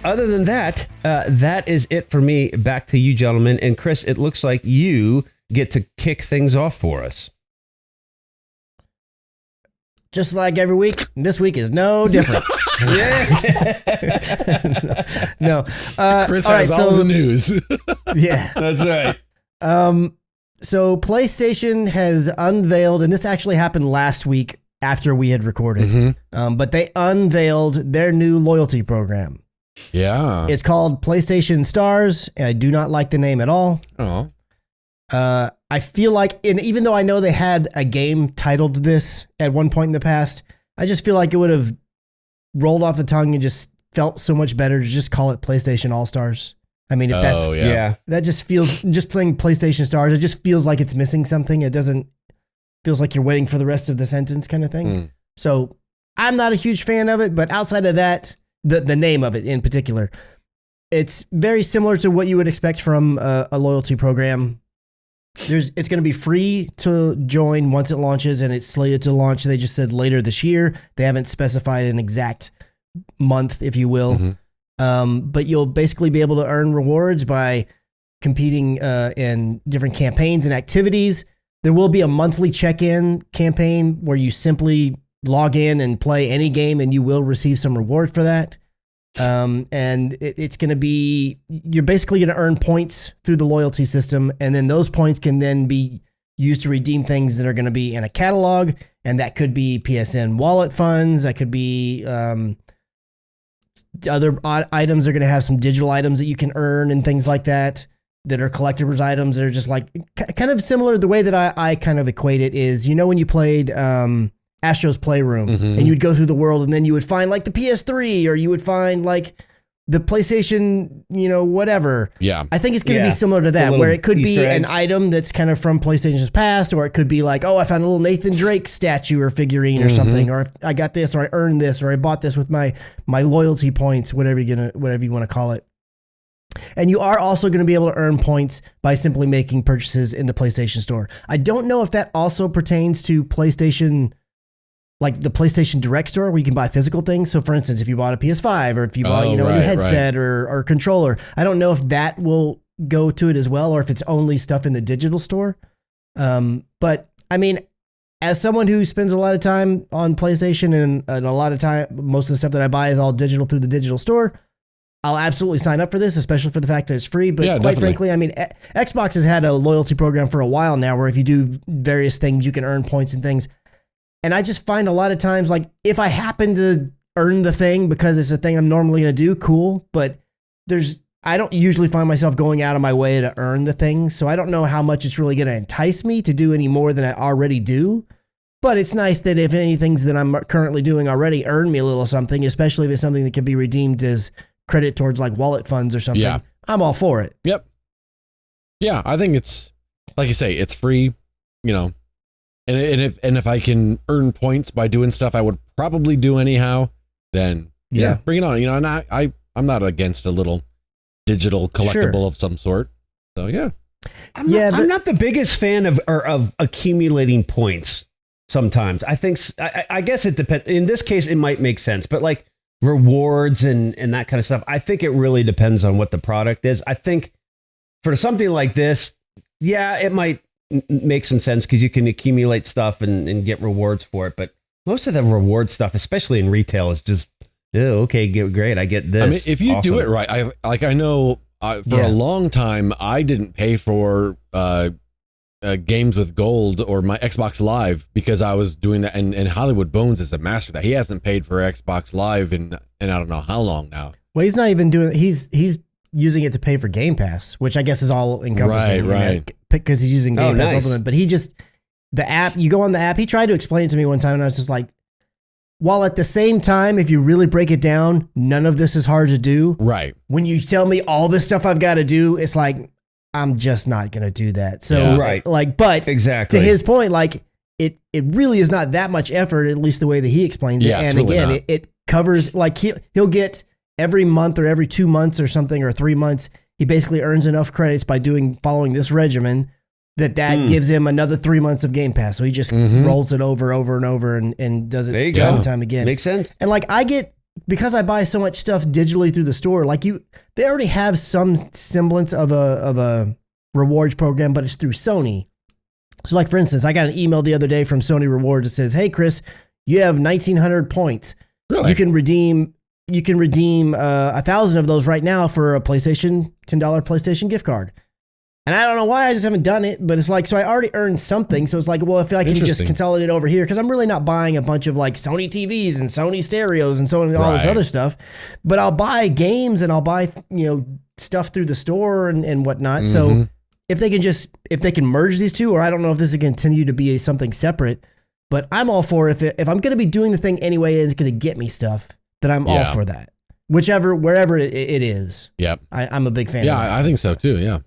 Other than that, that is it for me. Back to you, gentlemen. And Chris, it looks like you get to kick things off for us. Just like every week, this week is no different. No. Chris has all the news. Yeah. That's right. So PlayStation has unveiled, and this actually happened last week after we had recorded, but they unveiled their new loyalty program. Yeah. It's called PlayStation Stars. I do not like the name at all. Oh. I feel like, and even though I know they had a game titled this at one point in the past, I just feel like it would have rolled off the tongue and just felt so much better to just call it PlayStation All Stars. I mean, if that just feels, just playing PlayStation Stars, it just feels like it's missing something. It feels like you're waiting for the rest of the sentence kind of thing. So I'm not a huge fan of it, but outside of that, the name of it in particular, it's very similar to what you would expect from a loyalty program. It's going to be free to join once it launches, and it's slated to launch. They just said later this year. They haven't specified an exact month, if you will. But you'll basically be able to earn rewards by competing in different campaigns and activities. There will be a monthly check-in campaign where you simply log in and play any game, and you will receive some reward for that. And it's going to be, you're basically going to earn points through the loyalty system. And then those points can then be used to redeem things that are going to be in a catalog. And that could be PSN wallet funds. That could be, other items are going to have some digital items that you can earn and things like that are collectibles items that are just like kind of similar. The way that I kind of equate it is, when you played, Astro's Playroom, and you'd go through the world, and then you would find like the PS3, or you would find like the PlayStation, whatever. Yeah. I think it's going to be similar to that, where it could be an item that's kind of from PlayStation's past, or it could be like, oh, I found a little Nathan Drake statue or figurine or something, or I got this, or I earned this, or I bought this with my loyalty points, whatever you want to call it. And you are also going to be able to earn points by simply making purchases in the PlayStation Store. I don't know if that also pertains to PlayStation, like the PlayStation Direct Store, where you can buy physical things. So for instance, if you bought a PS5, or if you bought, a new headset or controller, I don't know if that will go to it as well, or if it's only stuff in the digital store. But I mean, as someone who spends a lot of time on PlayStation and a lot of time, most of the stuff that I buy is all digital through the digital store, I'll absolutely sign up for this, especially for the fact that it's free. But quite frankly, I mean, Xbox has had a loyalty program for a while now, where if you do various things, you can earn points and things. And I just find a lot of times, like, if I happen to earn the thing because it's a thing I'm normally going to do, cool. But I don't usually find myself going out of my way to earn the thing. So I don't know how much it's really going to entice me to do any more than I already do. But it's nice that if any things that I'm currently doing already earn me a little something, especially if it's something that can be redeemed as credit towards like wallet funds or something, I'm all for it. Yep. Yeah, I think it's, like you say, it's free, And if I can earn points by doing stuff I would probably do anyhow, then bring it on. And I'm not against a little digital collectible of some sort. So I'm not the biggest fan of accumulating points. Sometimes I think I guess it depends. In this case, it might make sense, but like rewards and that kind of stuff, I think it really depends on what the product is. I think for something like this, it might make some sense because you can accumulate stuff and get rewards for it. But most of the reward stuff, especially in retail, is just, okay, great, I get this. I mean, if you do it right, I know for a long time, I didn't pay for games with gold or my Xbox Live because I was doing that. And Hollywood Bones is a master of that. He hasn't paid for Xbox Live in I don't know how long now. Well, he's not even doing, he's using it to pay for Game Pass, which I guess is all encompassing. Right. Because he's using Game Pass Ultimate. But the app, you go on the app, he tried to explain it to me one time, and I was just like, while at the same time, if you really break it down, none of this is hard to do. Right. When you tell me all this stuff I've got to do, it's like, I'm just not going to do that. So, but exactly to his point, like it really is not that much effort, at least the way that he explains it. And really again, it covers, like he'll get every month or every 2 months or something, or 3 months, he basically earns enough credits by following this regimen that gives him another 3 months of Game Pass. So he just rolls it over and over and does it time and time again. Makes sense. And like I get because I buy so much stuff digitally through the store, like they already have some semblance of a rewards program, but it's through Sony. So like, for instance, I got an email the other day from Sony Rewards that says, "Hey, Chris, you have 1,900 points. Really? You can redeem 1,000 of those right now for a $10 PlayStation gift card." And I don't know why, I just haven't done it, but it's like, so I already earned something. So it's like, well, if I can just consolidate over here, because I'm really not buying a bunch of like Sony TVs and Sony stereos and so on and all this other stuff, but I'll buy games and I'll buy, stuff through the store and whatnot. So if they can merge these two, or I don't know if this is going to continue to be something separate, but I'm all for if I'm going to be doing the thing anyway, and it's going to get me stuff, then I'm all for that. Wherever it is. Yep. I'm a big fan. Yeah, I think so too. Yeah.